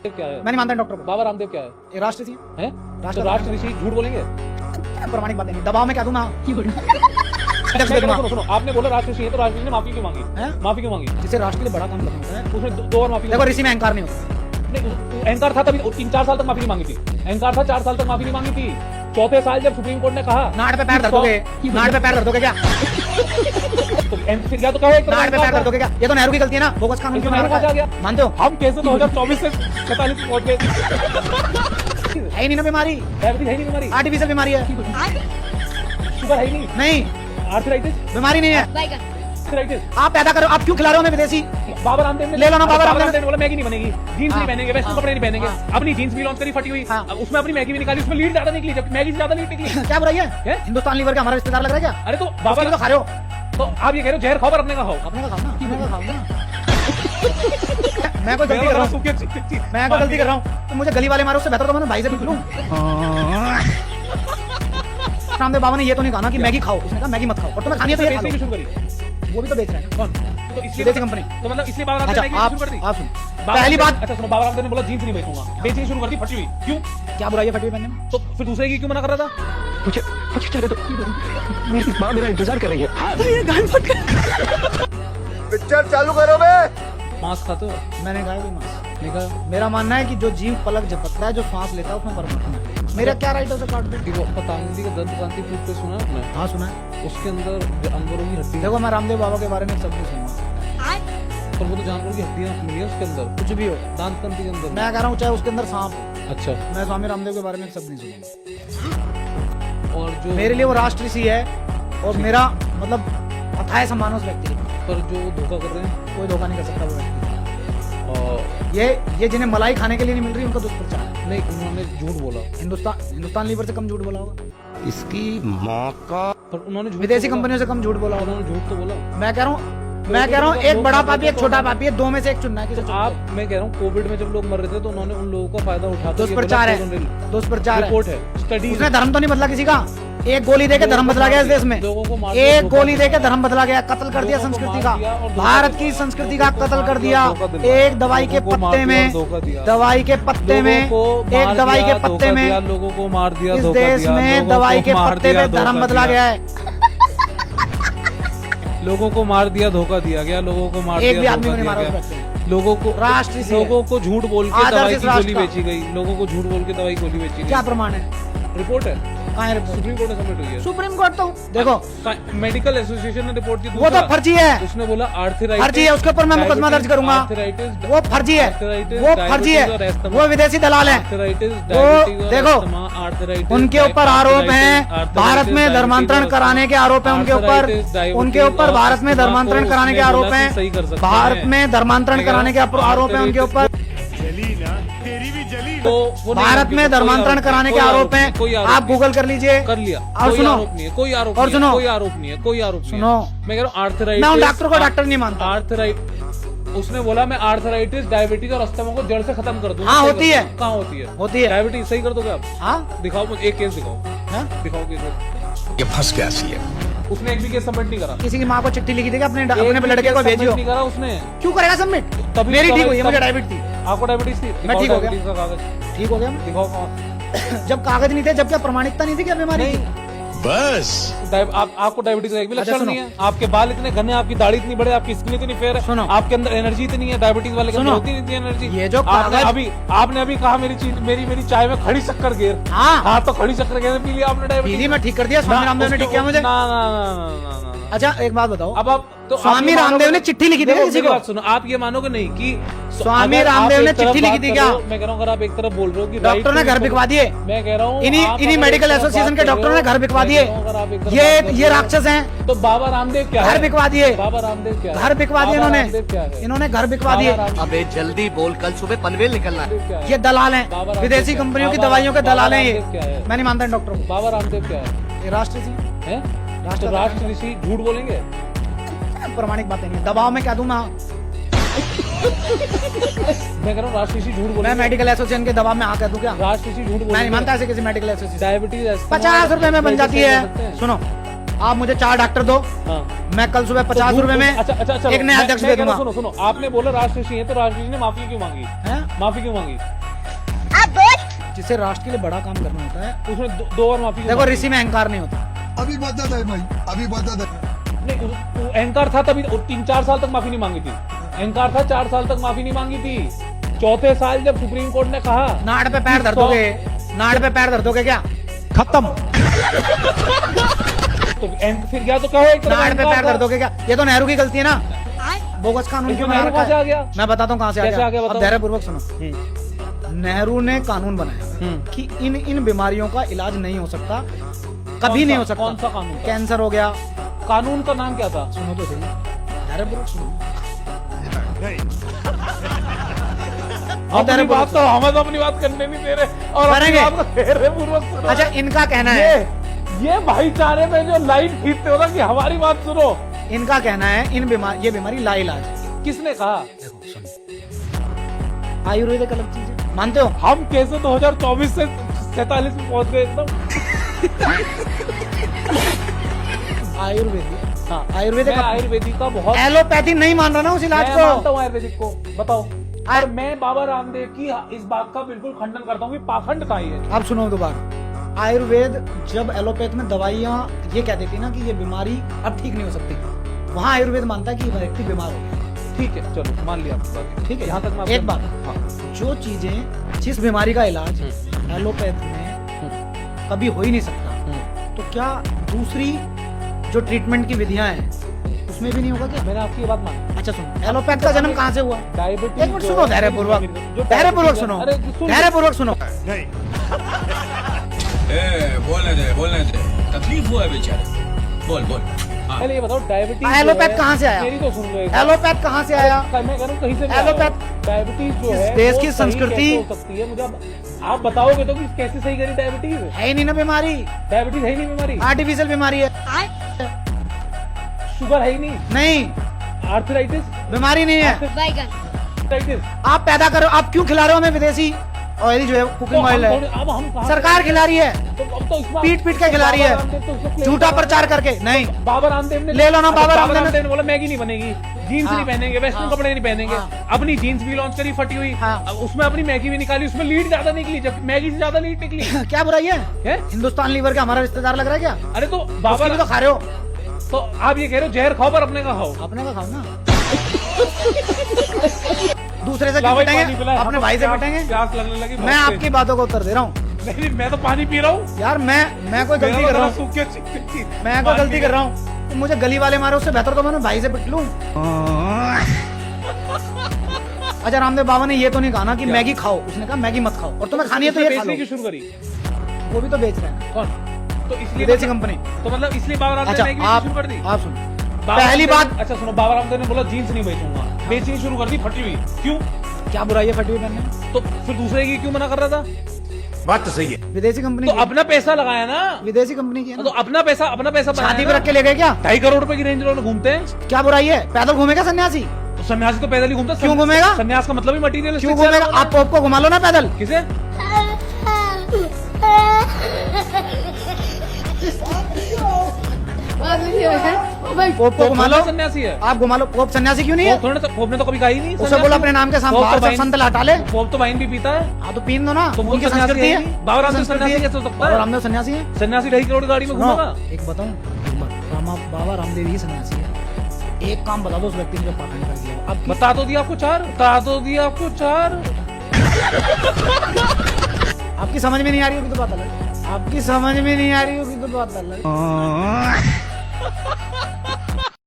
क्या है? मैं नहीं मानता डॉक्टर को। बाबा रामदेव क्या है? ये राष्ट्र ऋषि हैं? राष्ट्र तो राष्ट्र ऋषि झूठ बोलेंगे? प्रमाणिक बातें नहीं, दबाव में क्या दूं मैं? सुनो सुनो, आपने बोला राष्ट्र ऋषि है तो राष्ट्र ऋषि ने माफी क्यों मांगी? माफी क्यों मांगी? जिसे राष्ट्र के लिए बड़ा काम करना होता है उसने दो और माफी देखो, ऋषि में अहंकार नहीं होता। नहीं, अहंकार था तभी 3-4 साल तक माफी नहीं मांगी थी। अहंकार था 4 साल तक माफी नहीं मांगी थी। चौथे साल जब सुप्रीम कोर्ट ने कहा नाड़ पे पैर धर दोगे, नाड़ पे पैर धर दोगे क्या? तो फिर क्या तो कहो नाड़ पे पैर धर दोगे क्या? ये तो नेहरू की गलती है ना, बोगस कानून क्यों नेहरू बना आ गया? रखा है? मानते हो? हम कैसे 2024 से 45 पहुंच गए? है ही नहीं ना बीमारी, डायबिटीज है नहीं बीमारी, आर्टिफिशियल बीमारी है। शुगर है ही नहीं, आर्थराइटिस बीमारी नहीं है। आर्थराइटिस आप पैदा करो, आप क्यों खिला रहे हो हमें विदेशी? बाबा रामदेव ने ले लो ना, बाबा रामदेव ने बोला मैगी नहीं बनेगी, जीन्स नहीं पहनेंगे, वेस्टर्न कपड़े नहीं पहनेंगे। अपनी जीन्स भी लॉन्च करी फटी हुई, अब उसमें अपनी मैगी भी निकाली, उसमें लीड ज्यादा निकली, जब मैगी से ज्यादा लीड निकली। क्या बुराई है? हिंदुस्तान लीवर का हमारा रिश्तेदार लग रहा है क्या? अरे तो बाबा तो खा रहे हो, तो आप ये कह रहे हो जहर खाओ पर अपने का खाओ। अपने का खाओ ना, अपने का खाओ ना। मैं कोई गलती कर रहा हूँ, मैं कोई गलती कर रहा हूँ तो मुझे गली वाले मारो, उससे बेहतर तो मैं भाई से पूछ लूं। रामदेव बाबा ने ये तो नहीं कहा ना कि मैगी खाओ, उसने कहा मैगी मत खाओ, और तुम्हें खानी है तो ये खा लो। शुरू करी, वो भी तो बेच रहे हैं। कौन? तो इसलिए विदेशी कंपनी। तो मतलब इसलिए बाबा रामदेव ने अच्छा शुरू कर दी। आप सुन, पहली बात, अच्छा सुनो, बाबा रामदेव ने बोला जीन्स नहीं बेचूंगा, बेचनी शुरू कर दी फटी हुई। क्यों? क्या बुराई है फटी हुई पहनने में? तो फिर दूसरे की क्यों मना कर रहा था? मुझे चले तो मेरी माँ मेरा इंतजार कर रही है। पिक्चर चालू करो बे। मांस खाते हो? मैंने कहा भी मांस नहीं खाया। मेरा मानना है कि जो जीव पलक झपकता है, जो सांस लेता है, उसमें परमात्मा है। मेरा क्या राइट है उसे काट दे? देखो, पतंजलि का दंत कांति टूथ पेस्ट सुना है आपने? हाँ सुना है। उसके अंदर जो अंगूरों की हड्डी, देखो मैं रामदेव बाबा के बारे में सब कुछ सुनूंगा, पर वो तो जानवरों की हड्डियां मिली है उसके अंदर, कुछ भी हो। दांत कांति के अंदर। मैं कह रहा हूँ चाहे उसके अंदर सांप हो, अच्छा, मैं स्वामी रामदेव के बारे में सब नहीं सुनूंगा। और जो मेरे लिए वो राष्ट्र ऋषि है, और मेरा मतलब अथाह सम्मान उस व्यक्ति का। पर जो धोखा कर रहे हैं, कोई धोखा नहीं कर सकता वो व्यक्ति। और ये जिन्हें मलाई खाने के लिए नहीं मिल रही, उनका दुष्प्रचार है। नहीं, उन्होंने झूठ बोला। हिंदुस्तान लीवर से कम झूठ बोला होगा, इसकी माँ का। पर उन्होंने झूठ विदेशी तो बोला। कंपनियों से कम झूठ बोला होगा। उन्होंने झूठ तो बोला। मैं कह रहा हूँ एक बड़ा पापी एक छोटा पापी है, दो में से एक चुनना है। किसे चुनना है? आप, मैं कह रहा हूँ कोविड में जब लोग मर रहे थे तो उन्होंने उन लोगों का फायदा उठाया। दुष्प्रचार है, दुष्प्रचार है। रिपोर्ट है, स्टडी। उसने धर्म तो नहीं बदला किसी का, एक गोली देके धर्म बदला गया इस देश में। लोगों को मार दिया, एक धोखा गोली दिया। देके धर्म बदला गया, कत्ल कर दिया लोगों को संस्कृति मार दिया और का, धोखा भारत दिया। की संस्कृति का लोगों को कत्ल मार कर दिया, दिया। धोखा दिया। एक दवाई के लोगों को मार पत्ते दिया, में, धोखा दिया। दवाई के पत्ते में, एक दवाई के पत्ते में लोगों को मार दिया, इस धोखा देश दिया, में लोगों दवाई को के मार पत्ते दिया, पे धर्म धोखा बदला दिया। गया है। लोगों को मार दिया, धोखा दिया गया, लोगों को मार एक दिया, भी आदमी को धोखा नहीं मारा दिया उस गया। व्यक्ति ने। लोगों को राष्ट्र ऋषि है। लोगों को झूठ बोल के आदर्श दवाई इस की राष्ट्र गोली का। बेची गई, लोगों को झूठ बोल के दवाई की गोली बेची क्या गई। प्रमाण है? रिपोर्ट है, कहाँ है रिपोर्ट? सुप्रीम कोर्ट में सबमिट हुई है। सुप्रीम कोर्ट तो देखो, मेडिकल एसोसिएशन ने रिपोर्ट दी। वो तो फर्जी है, उसने बोला आर्थराइटिस, फर्जी है, उसके ऊपर मैं मुकदमा दर्ज करूंगा। आर्थराइटिस, वो फर्जी है, वो फर्जी है, वो विदेशी दलाल है। आर्थराइटिस, वो डायबिटीज और देखो, अस्थमा, आर्थराइटिस, उनके ऊपर आरोप हैं भारत में धर्मांतरण कराने के आरोप हैं उनके ऊपर, उनके ऊपर भारत में धर्मांतरण कराने के आरोप हैं, भारत में धर्मांतरण कराने के आरोप हैं उनके ऊपर, तो वो नहीं भारत होगी, में कोई धर्मांतरण आरोप कराने नहीं, के कोई आरोप हैं। कोई आरोप आप नहीं। गूगल कर लीजिए, कर लिया, और कोई सुनो, आरोप नहीं है, कोई आरोप और नहीं है, सुनो, कोई आरोप नहीं है, कोई आरोप नहीं है। सुनो, मैं कह रहा हूँ आर्थराइटिस, मैं उन डॉक्टर को डॉक्टर नहीं मानता। आर्थराइटिस, उसने बोला मैं आर्थराइटिस, डायबिटीज और अस्थमा को जड़ से खत्म कर दूंगा। हाँ, सही होती कर है। दूंगा। कहाँ होती है? होती है। डायबिटीज सही कर दोगे आप? हाँ, दिखाओ मुझे एक केस, दिखाओ, हाँ? दिखाओ केस। ये फंस गया सी है। उसने एक भी केस सबमिट नहीं करा। किसी की माँ को चिट्ठी लिखी थी अपने एक भी लड़के केस को submit भेजियो, नहीं करा उसने। क्यों करेगा सबमिट? तभी मेरी तो ठीक हुई है, तब- मुझे डायबिटीज थी, आपको डायबिटीज थी? मैं ठीक हो गया। डायबिटीज का कागज ठीक हो गया मैं। दिखाओ कहाँ? जब कागज नहीं थे, जब क्या प्रमाणिकता नहीं थी क्या बीमारी की? बस आपको डायबिटीज का एक भी अच्छा, लक्षण सुनो। नहीं है। आपके बाल इतने घने, आपकी दाढ़ी इतनी बड़े, आपकी स्किन इतनी फेयर है, सुनो। आपके अंदर एनर्जी इतनी है। डायबिटीज वाले के अंदर सुनो। होती नहीं थी एनर्जी। ये जो आपने कागज- आपने अभी कहा मेरी चाय में खड़ी शक्कर गिर। हाँ, हाँ, तो खड़ी शक्कर गिर पी लिया आपने डायबिटीज। पीली में ठीक कर दिया, स्वामी रामदेव ने ठीक किया मुझे। ना ना ना ना ना ना। अच्छा एक बात बताओ, अब आप तो स्वामी आप ये रामदेव मानोगे- ने चिट्ठी लिखी थी देखो, किसी मेरी को? बात सुनो, आप ये मानोगे नहीं कि स्वामी अगर आप रामदेव ने एक तरफ चिट्ठी लिखी बात थी कर क्या? रहे हो, मैं कह रहा हूँ अगर आप एक तरफ बोल रहे हो कि डॉक्टर ने घर बिकवा दिए, मैं कह रहा हूँ इन्हीं मेडिकल एसोसिएशन के डॉक्टरों ने घर बिकवा दिए। ये राक्षस हैं, तो बाबा रामदेव क्या है? घर बिकवा दिए, बाबा रामदेव क्या है? घर बिकवा दिए बाबा इन्होंने, रामदेव क्या है? इन्होंने घर बिकवा दिए। बाबा रामदेव अबे जल्दी बोल, कल सुबह पनवेल निकलना है। क्या है? ये दलाल हैं, बाबा रामदेव विदेशी क्या है? कंपनियों की बाबा- दवाइयों के बाबा दलाल हैं ये। रामदेव क्या है? मैं नहीं मानता इन डॉक्टरों को। बाबा रामदेव क्या है? ये राष्ट्र ऋषि हैं? राष्ट्र तो राष्ट्र ऋषि झूठ बोलेंगे? प्रमाणिक बातें नहीं, दबाव में क्या दूं मैं? मैं कह रहा हूँ राष्ट्र ऋषि झूठ मैं बोलेंगे? मेडिकल एसोसिएशन के दबाव में आ कर दूं क्या? राष्ट्र ऋषि झूठ बोलेंगे? मैं नहीं मानता ऐसे किसी मेडिकल एसोसिएशन। डायबिटीज 50 रुपए में बन जाती है। सुनो, आप मुझे 4 डॉक्टर दो, हाँ। मैं कल सुबह 50 रुपए में अच्छा, एक नया अध्यक्ष दे दूंगा। सुनो सुनो, आपने बोला राष्ट्र ऋषि है तो राष्ट्र ऋषि ने माफी क्यों मांगी? हैं? माफी क्यों मांगी? जिसे राष्ट्र के लिए बड़ा काम करना होता है, उसने दो बार माफी क्यों देखो मांगी? ऋषि में अहंकार नहीं होता। अभी बदत है भाई, अभी बदत है। नहीं वो अहंकार था तभी 3-4 साल तक माफी नहीं मांगी थी। अहंकार था 4 साल तक माफी नहीं मांगी थी। चौथे साल जब सुप्रीम कोर्ट ने कहा नाड़ पे पैर धर दोगे, नाड़ पे पैर धर दोगे क्या? खत्म। तो फिर क्या तो कहो एक तरह का नाड़ पे अहंकार पैर था। धर दोगे क्या? ये तो नेहरू की गलती है ना। बोगस कानून क्यों बना नेहरू रखा कहाँ से आ है? गया? मैं बताता हूँ कहाँ से आ कैसे आ गया गया। अब बताओ। धैर्यपूर्वक सुनो। नेहरू ने कानून बनाया कि इन बीमारियों का इलाज नहीं हो सकता, कभी नहीं हो सकता। कौन सा कानून था? कैंसर हो गया। कानून का नाम क्या था? सुनो तो सही, धैर्यपूर्वक सुनो। अपनी बात तो हमें तो अपनी बात करने नहीं दे रहे और अपनी करेंगे। बात को धैर्यपूर्वक सुनो। अच्छा, इनका कहना है, ये भाईचारे में जो लाइन खींचते हो ना कि हमारी बात सुनो। इनका कहना है ये बीमारी लाइलाज है। किसने कहा? आयुर्वेदिक अलग चीज है, मानते हो? हम कैसे 2024 से 47 में पहुंच गए एकदम? आयुर्वेदिक, हाँ आयुर्वेदिक। मैं आयुर्वेदिक का बहुत एलोपैथी नहीं मान रहा ना उस इलाज मैं को। मानता हूँ आयुर्वेदिक को। बताओ। और मैं बाबा रामदेव की इस बात का बिल्कुल खंडन करता हूँ कि पाखंड था ये। अब सुनो दोबारा। आयुर्वेद जब एलोपैथ में दवाइयाँ ये कह देती ना कि ये बीमारी अब ठीक नहीं हो सकती, वहाँ आयुर्वेद मानता है कि ये व्यक्ति बीमार हो गया। ठीक है चलो मान लिया आपकी बात। ठीक है, यहाँ तक मैं एक बात, हाँ। जो चीजें जिस बीमारी का इलाज एलोपैथ में कभी हो ही नहीं सकता, तो क्या दूसरी जो ट्रीटमेंट की विधियां हैं उसमें भी नहीं होगा क्या? मैंने आपकी ये बात मानी। अच्छा सुनो, एलोपैथ का जन्म कहाँ से हुआ? डायबिटीज एक मिनट सुनो, धैर्यपूर्वक, धैर्यपूर्वक सुनो, अरे धैर्यपूर्वक सुनो। बोलने दे तकलीफ हुआ है बेचारे। बोल पहले ये बताओ डायबिटीज एलोपैथ कहाँ से आया? मेरी तो सुन लो एक बात। एलोपैथ कहाँ से आया? मैं कह रहा हूँ कहीं से भी एलोपैथ आया। डायबिटीज जो इस है देश वो की सही संस्कृति- कैसे हो सकती है मुझे आप बताओगे तो कि कैसे सही करी डायबिटीज? है ही नहीं ना बीमारी, डायबिटीज है ही नहीं बीमारी। आर्टिफिशियल बीमारी है। शुगर है ही नहीं। नहीं, आर्थराइटिस बीमारी नहीं है। आर्थराइटिस आप पैदा करो, आप क्यों खिला रहे हो हमें विदेशी ऑयल जो है कुकिंग ऑयल है? अब हम कहाँ- सरकार खिला रही है, तो अब तो इसमें पीट पीट के खिला रही बाबा रामदेव तो उसको है, claim झूठा कर रहा प्रचार है। करके। नहीं, बाबा रामदेव ने ले लो ना, बाबा रामदेव ने- ने बोला मैगी नहीं बनेगी, जीन्स हाँ, नहीं पहनेंगे, वेस्टर्न हाँ, कपड़े नहीं पहनेंगे। हाँ। अपनी जीन्स भी लॉन्च करी फटी हुई, हाँ। अब उसमें अपनी मैगी भी निकाली, उसमें लीड ज्यादा निकली, जब मैगी से ज्यादा लीड निकली क्या बुराई है? है? हिंदुस्तान लीवर का हमारा रिश्तेदार लग रहा है क्या? अरे तो उसकी बाबा भी तो खा रहे हो। तो आप ये कह रहे हो जहर खाओ पर अपने का खाओ। अपने का खाओ ना। दूसरे से क्यों लाओ भाई, पिटेंगे? पानी पिलाओ। अपने भाई से प्यास- पिटेंगे? प्यास लगने लगी मैं आपकी बातों का उत्तर दे रहा हूँ नहीं मैं तो पानी पी रहा हूँ। यार। मैं कोई गलती कर रहा हूँ? मैं कोई गलती कर रहा हूँ? तो मुझे गली वाले मारे, उससे बेहतर तो मैं भाई से पिट लूं। अच्छा, रामदेव बाबा ने ये तो नहीं कहा ना कि मैगी खाओ, उसने कहा मैगी मत खाओ, और तुम्हें खानी है तो ये खा लो। क्यों शुरू करी? वो भी तो बेच रहे हैं, कौन? तो इसलिए विदेशी कंपनी। तो मतलब इसलिए बाबा रामदेव अच्छा, ने मैगी बेचनी शुरू कर दी। आप सुनो, बाबा पहली रामदेव- बात- अच्छा सुनो, बाबा रामदेव ने बोला जीन्स नहीं बेचूंगा, बेचनी शुरू कर दी फटी हुई। क्यों? क्या बुराई है फटी हुई पहनने में? तो फिर दूसरे की क्यों मना कर रहा था? बात तो सही है। विदेशी कंपनी तो की- अपना पैसा लगाया ना, विदेशी कंपनी की है तो ना। अपना पैसा छाती पे रख के ले गए क्या? 2.5 करोड़ रुपए की रेंज रोवर घूमते हैं। क्या बुराई है? पैदल घूमेगा सन्यासी? तो सन्यासी तो पैदल ही घूमता है। क्यों घूमेगा? सन्यास का मतलब ही मटीरियल। क्यों घूमेगा? आप पोप को घुमा लो ना पैदल। किसे? पोप को घुमा लो, सन्यासी है। आप घुमा लो। पोप सन्यासी क्यों नहीं है? पोप ने तो कभी कहा ही नहीं। उसे बोलो अपने नाम के सामने बाहर से संत हटा ले। पोप तो वाइन भी पीता है। हाँ तो पीन दो ना, तो वो उनकी सन्यासी संस्कृति है है। ही नहीं। बाबा रामदेव संस्कृति सन्यासी है। कैसे हो सकता है? बाबा रामदेव सन्यासी है। सन्यासी 2.5 करोड़ गाड़ी में सुनो, घूमेगा। एक बताऊं, एक बात, बाबा रामदेव ही सन्यासी है। एक काम बता दो उस व्यक्ति ने जो पाखंड कर दिया हो। आपकी बता तो दिया आपको 4, बता तो दिया आपको 4। आपकी समझ में नहीं आ रही होगी तो बात अलग। आपकी समझ में नहीं आ रही होगी तो बात अलग।